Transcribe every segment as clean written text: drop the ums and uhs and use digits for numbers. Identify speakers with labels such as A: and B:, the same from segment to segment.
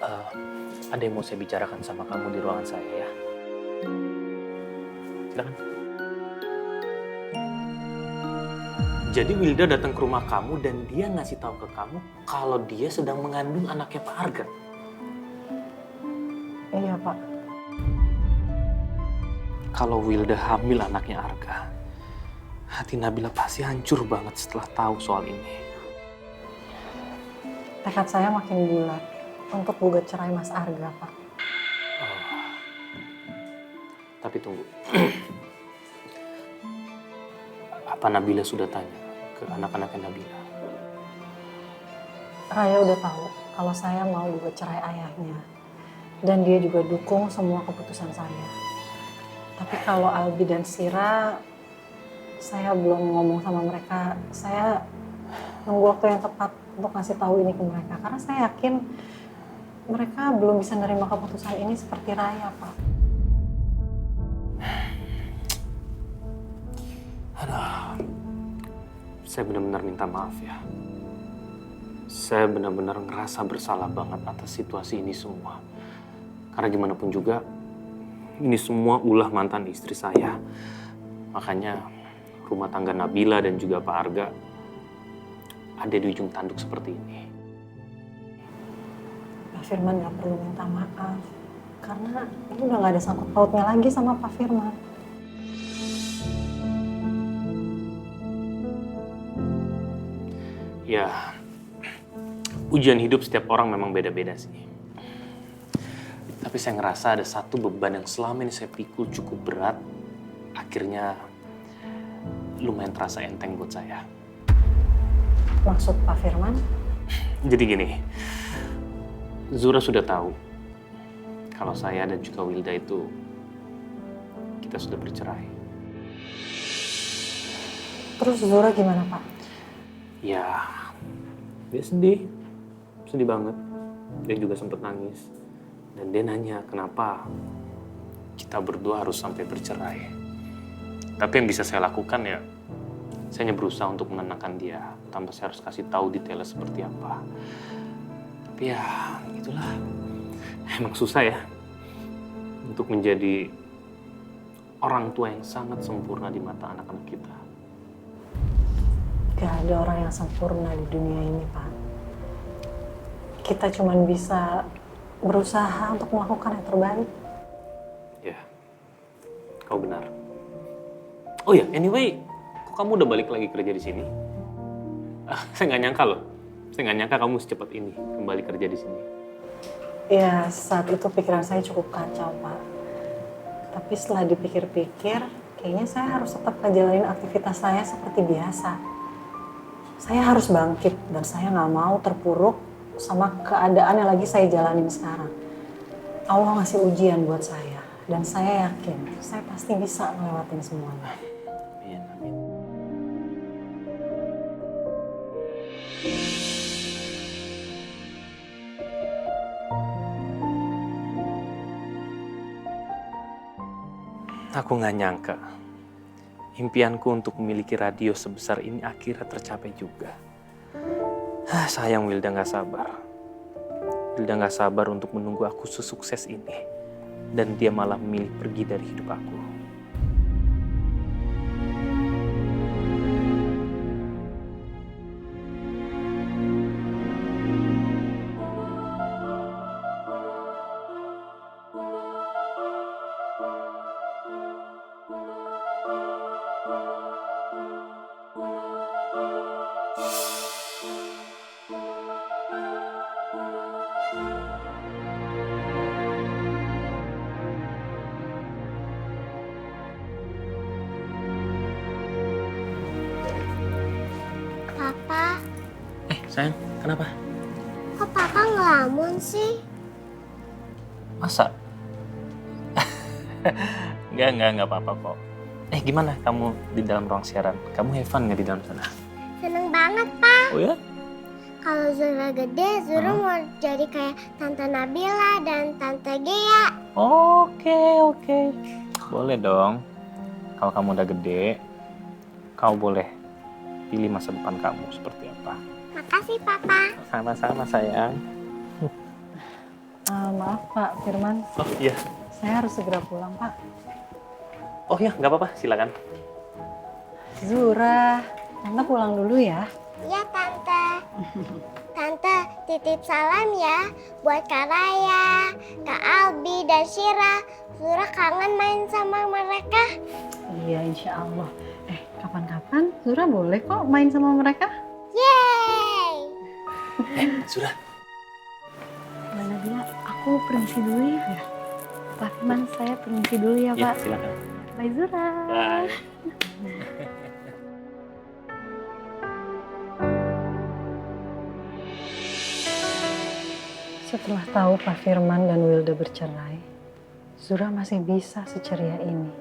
A: Eh, ada yang mau saya bicarakan sama kamu di ruangan saya ya. Silakan. Jadi Wilda datang ke rumah kamu dan dia ngasih tahu ke kamu kalau dia sedang mengandung anaknya Pak Arga.
B: Iya, Pak.
A: Kalau Wilda hamil anaknya Arga, hati Nabila pasti hancur banget setelah tahu soal ini.
B: Tekad saya makin bulat untuk gugat cerai Mas Arga, Pak.
A: Oh, tapi tunggu. Apa Nabila sudah tanya ke anak-anaknya Nabila?
B: Raya udah tahu kalau saya mau gugat cerai ayahnya. Dan dia juga dukung semua keputusan saya. Tapi kalau Albi dan Sira, saya belum ngomong sama mereka. Saya nunggu waktu yang tepat untuk ngasih tahu ini ke mereka. Karena saya yakin mereka belum bisa nerima keputusan ini seperti Raya, Pak.
A: Aduh, saya benar-benar minta maaf ya. Saya benar-benar ngerasa bersalah banget atas situasi ini semua. Karena gimana pun juga, ini semua ulah mantan istri saya. Makanya rumah tangga Nabila dan juga Pak Arga ada di ujung tanduk seperti ini.
B: Pak Firman gak perlu minta maaf. Karena ini udah gak ada sangkut pautnya lagi sama Pak Firman.
A: Ya, ujian hidup setiap orang memang beda-beda sih. Tapi saya ngerasa ada satu beban yang selama ini saya pikul cukup berat. Akhirnya lumayan terasa enteng buat saya.
B: Maksud Pak Firman?
A: Jadi gini, Zura sudah tahu kalau saya dan juga Wilda itu kita sudah bercerai.
B: Terus Zura gimana, Pak?
A: Ya, dia sedih banget. Dia juga sempat nangis. Dan dia nanya kenapa kita berdua harus sampai bercerai. Tapi yang bisa saya lakukan ya, saya hanya berusaha untuk menenangkan dia tanpa saya harus kasih tahu detailnya seperti apa. Tapi ya, itulah. Emang susah ya untuk menjadi orang tua yang sangat sempurna di mata anak-anak kita.
B: Gak ada orang yang sempurna di dunia ini, Pak. Kita cuma bisa berusaha untuk melakukan yang terbaik.
A: Ya, kau benar. Oh ya, anyway, kok kamu udah balik lagi kerja di sini? Saya nggak nyangka loh. Saya nggak nyangka kamu secepat ini kembali kerja di sini.
B: Ya, saat itu pikiran saya cukup kacau, Pak. Tapi setelah dipikir-pikir, kayaknya saya harus tetap ngejalanin aktivitas saya seperti biasa. Saya harus bangkit dan saya nggak mau terpuruk sama keadaan yang lagi saya jalanin sekarang. Allah ngasih ujian buat saya dan saya yakin saya pasti bisa ngelewatin semuanya.
A: Amin, amin. Aku nggak nyangka impianku untuk memiliki radio sebesar ini akhirnya tercapai juga. Sayang Wilda nggak sabar. Wilda nggak sabar untuk menunggu aku sesukses ini. Dan dia malah memilih pergi dari hidup aku.
C: Papa,
A: Sayang, kenapa?
C: kok papa ngelamun sih?
A: Masa? Enggak apa-apa kok. Gimana kamu di dalam ruang siaran? Kamu have fun nggak di dalam sana?
C: Seneng banget, Pak.
A: Oh ya?
C: Kalau Zura gede, Zura mau jadi kayak Tante Nabila dan Tante Gea.
A: Oke. Boleh dong. Kalau kamu udah gede, kau boleh pilih masa depan kamu seperti apa.
C: Makasih, Papa.
A: Sama-sama sayang.
B: Maaf Pak Firman,
A: Oh iya.
B: saya harus segera pulang Pak.
A: Oh iya, nggak apa-apa, silakan.
B: Zura, Tante pulang dulu ya.
C: Iya Tante. Tante titip salam ya buat Kak Raya, Kak Albi, dan Syira. Zura kangen main sama mereka.
B: Iya insya Allah. Kapan-kapan Zura boleh kok main sama mereka.
C: Yeay!
A: Zura.
B: Mana dia? Aku permisi dulu ya. Pak Firman, saya permisi dulu ya
A: Iya,
B: Pak.
A: silakan.
B: Bye Zura.
A: Bye.
B: Setelah tahu Pak Firman dan Wilda bercerai, Zura masih bisa seceria ini.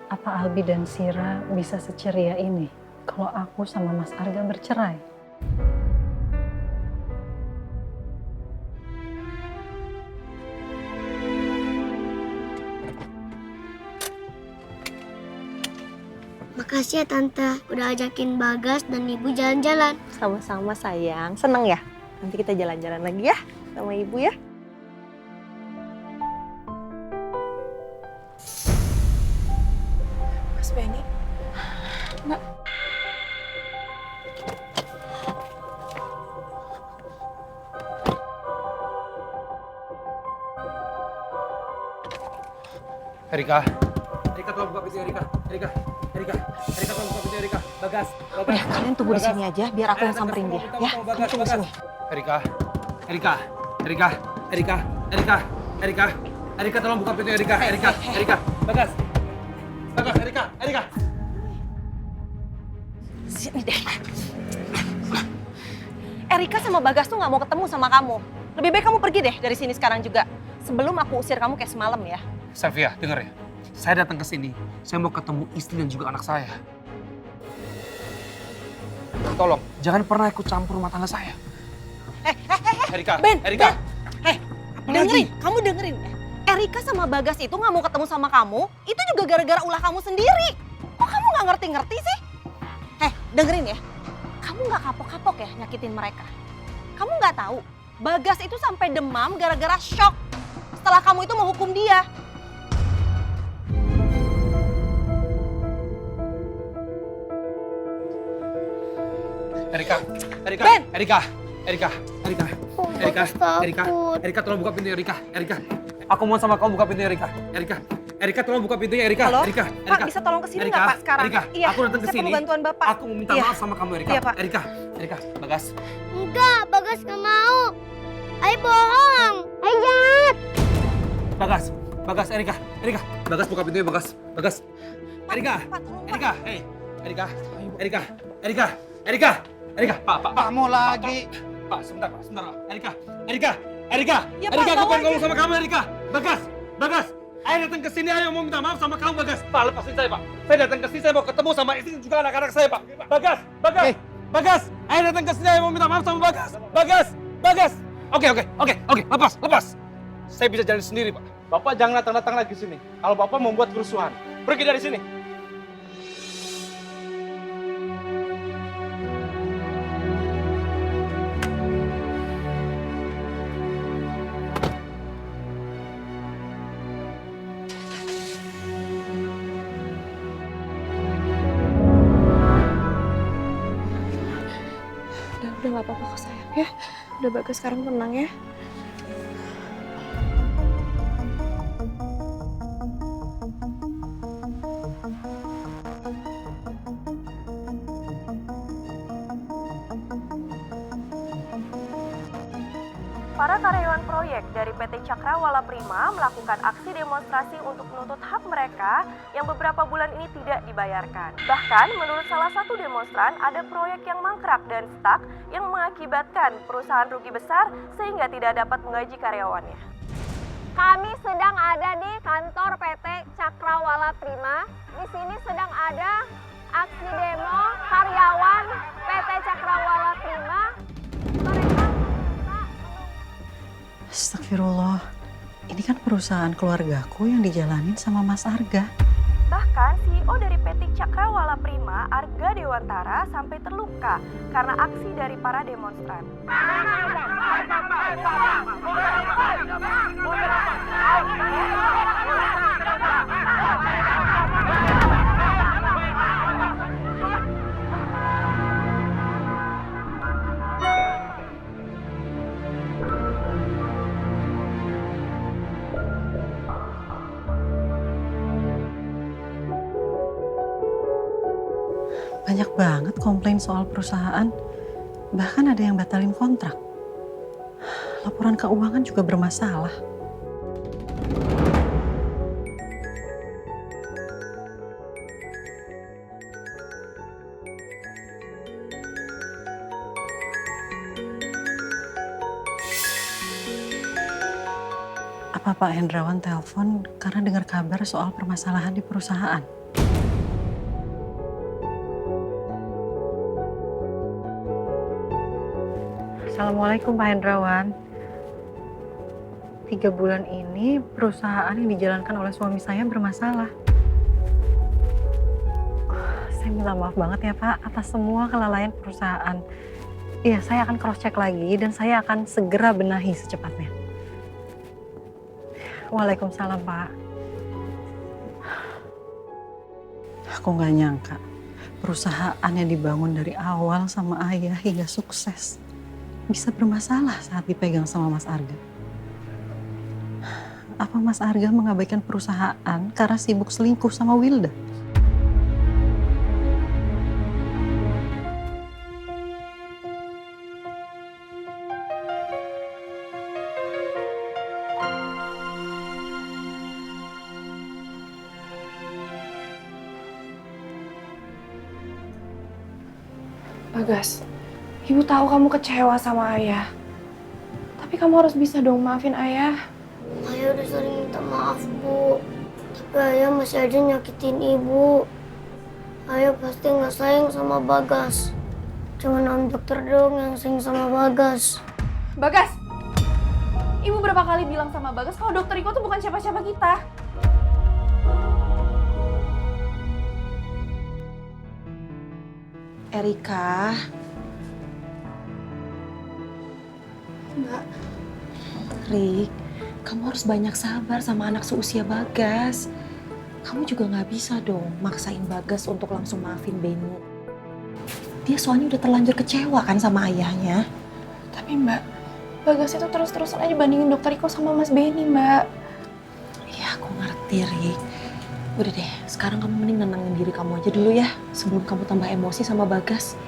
B: Apa Albi dan Sira bisa seceria ini kalau aku sama Mas Arga bercerai?
C: Makasih ya Tante, udah ajakin Bagas dan Ibu jalan-jalan.
D: Sama-sama sayang, seneng ya? Nanti kita jalan-jalan lagi ya sama ibu ya.
E: Mas Benny. Mbak.
F: Erika, tolong buka pintu Erika. Erika, tolong buka pintu Erika. Bagas.
D: Udah, kalian tunggu di sini aja biar aku yang samperin dia ya. Kamu tunggu sini.
F: Erika, tolong buka pintu Erika. Erika, Bagas, Erika.
D: Sini deh. Erika sama Bagas tuh nggak mau ketemu sama kamu. Lebih baik kamu pergi deh dari sini sekarang juga. Sebelum aku usir kamu kayak semalam ya.
F: Sylvia, dengar ya. Saya datang ke sini, saya mau ketemu istri dan juga anak saya. Tolong, jangan pernah ikut campur rumah tangga saya. Erika,
D: Ben,
F: Erika.
D: Ben. Dengerin, kamu dengerin ya. Erika sama Bagas itu nggak mau ketemu sama kamu, itu juga gara-gara ulah kamu sendiri. Kok kamu nggak ngerti-ngerti sih? Dengerin ya. Kamu nggak kapok-kapok ya nyakitin mereka. Kamu nggak tahu, Bagas itu sampai demam gara-gara shock setelah kamu itu menghukum dia.
F: Erika,
D: Ben!
F: Erika, tolong buka pintu Erika. Aku mau sama kamu buka pintu Erika. Erika, tolong buka pintunya Erika.
D: Halo?
F: Erika,
D: Pak, bisa tolong kesini nggak Pak sekarang?
F: Erika,
D: Iya,
F: aku datang ke
D: saya
F: sini.
D: perlu bantuan Bapak.
F: Aku mau minta
D: Iya.
F: maaf sama kamu Erika.
D: Iya, Pak.
F: Erika, Bagas.
C: Enggak, Bagas gak mau. Ayo bohong. Ayo jahat.
F: Bagas, Erika. Bagas buka pintunya Bagas. Erika,
D: Pak, tolong, Pak.
F: Erika, hey. Erika, Pak.
G: Kamu lagi.
F: Pak, sebentar Pak. Erika.
D: Ya, Pak,
F: Erika, aku
D: bawa
F: pengen
D: aja.
F: ngomong sama kamu Erika. Bagas. Ayo datang ke sini, ayo mau minta maaf sama kamu Bagas. Pak, lepasin saya Pak. Saya datang ke sini, saya mau ketemu sama istri dan juga anak-anak saya Pak. Bagas. Ayo datang ke sini, ayo mau minta maaf sama Bagas. Oke. Lepas. Saya bisa jalan sendiri Pak.
G: Bapak jangan datang-datang lagi sini. Kalau Bapak membuat kerusuhan, pergi dari sini.
E: Udah gak apa-apa kok sayang ya. Udah Bagas sekarang tenang ya.
H: Para karyawan proyek dari PT Cakrawala Prima melakukan aksi demonstrasi untuk menuntut hak mereka yang beberapa bulan ini tidak dibayarkan. Bahkan menurut salah satu demonstran ada proyek yang mangkrak dan stuck yang mengakibatkan perusahaan rugi besar sehingga tidak dapat menggaji karyawannya.
I: Kami sedang ada di kantor PT Cakrawala Prima. Di sini sedang ada aksi demo karyawan PT Cakrawala Prima.
B: Astagfirullah, ini kan perusahaan keluargaku yang dijalanin sama Mas Arga.
H: Bahkan CEO dari PT Cakrawala Prima, Arga Dewantara, sampai terluka karena aksi dari para demonstran.
B: Banyak banget komplain soal perusahaan. Bahkan ada yang batalin kontrak. Laporan keuangan juga bermasalah. Apa Pak Hendrawan telepon karena dengar kabar soal permasalahan di perusahaan? Assalamualaikum Pak Hendrawan. 3 bulan ini perusahaan yang dijalankan oleh suami saya bermasalah. Saya minta maaf banget ya Pak atas semua kelalaian perusahaan. Iya, saya akan cross check lagi dan saya akan segera benahi secepatnya. Waalaikumsalam Pak. Aku nggak nyangka perusahaan yang dibangun dari awal sama ayah hingga sukses bisa bermasalah saat dipegang sama Mas Arga. Apa Mas Arga mengabaikan perusahaan karena sibuk selingkuh sama Wilda?
E: Bagas, Ibu tahu kamu kecewa sama ayah. Tapi kamu harus bisa dong maafin ayah.
C: Ayah udah sering minta maaf, Bu. Tapi ayah masih aja nyakitin ibu. Ayah pasti nggak sayang sama Bagas. Cuman Om Dokter dong yang sayang sama Bagas.
E: Bagas! Ibu berapa kali bilang sama Bagas kalau Dokter Iko tuh bukan siapa-siapa kita.
D: Erika.
E: Mbak.
D: Rik, kamu harus banyak sabar sama anak seusia Bagas. Kamu juga nggak bisa dong maksain Bagas untuk langsung maafin Benny. Dia soalnya udah terlanjur kecewa kan sama ayahnya.
E: Tapi Mbak, Bagas itu terus-terusan aja bandingin Dokter Iko sama Mas Benny, Mbak.
D: Iya, aku ngerti, Rik. Udah deh, sekarang kamu mending nenangin diri kamu aja dulu ya, sebelum kamu tambah emosi sama Bagas.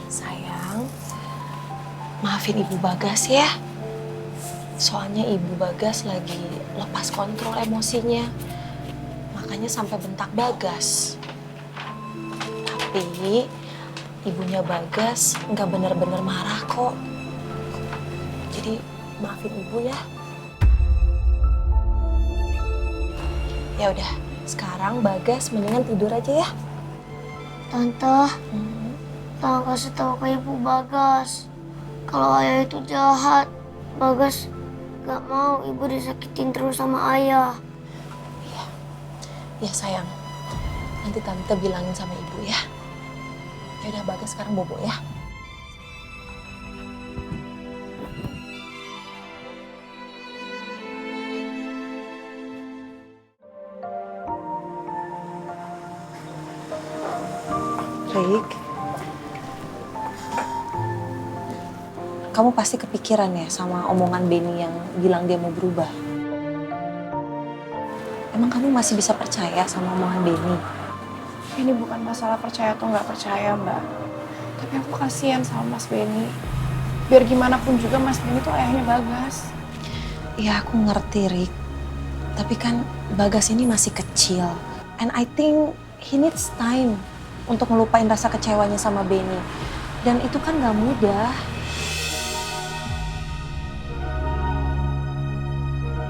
D: Sayang, maafin Ibu Bagas ya. Soalnya Ibu Bagas lagi lepas kontrol emosinya. Makanya sampai bentak Bagas. Tapi ibunya Bagas nggak bener-bener marah kok. Jadi maafin Ibu ya. Ya udah, sekarang Bagas mendingan tidur aja ya.
C: Tante, tolong kasih tahu ke Ibu Bagas. Kalau ayah itu jahat, Bagas gak mau ibu disakitin terus sama ayah.
D: Ya sayang, nanti tante bilangin sama ibu ya. Ya udah Bagas sekarang bobo ya. Rik, kamu pasti kepikiran ya sama omongan Benny yang bilang dia mau berubah. Emang kamu masih bisa percaya sama omongan Benny?
E: Ini bukan masalah percaya atau nggak percaya, Mbak. Tapi aku kasihan sama Mas Benny. Biar gimana pun juga Mas Benny tuh ayahnya Bagas.
D: Ya aku ngerti, Rik. Tapi kan Bagas ini masih kecil. And I think he needs time untuk ngelupain rasa kecewanya sama Benny. Dan itu kan gak mudah.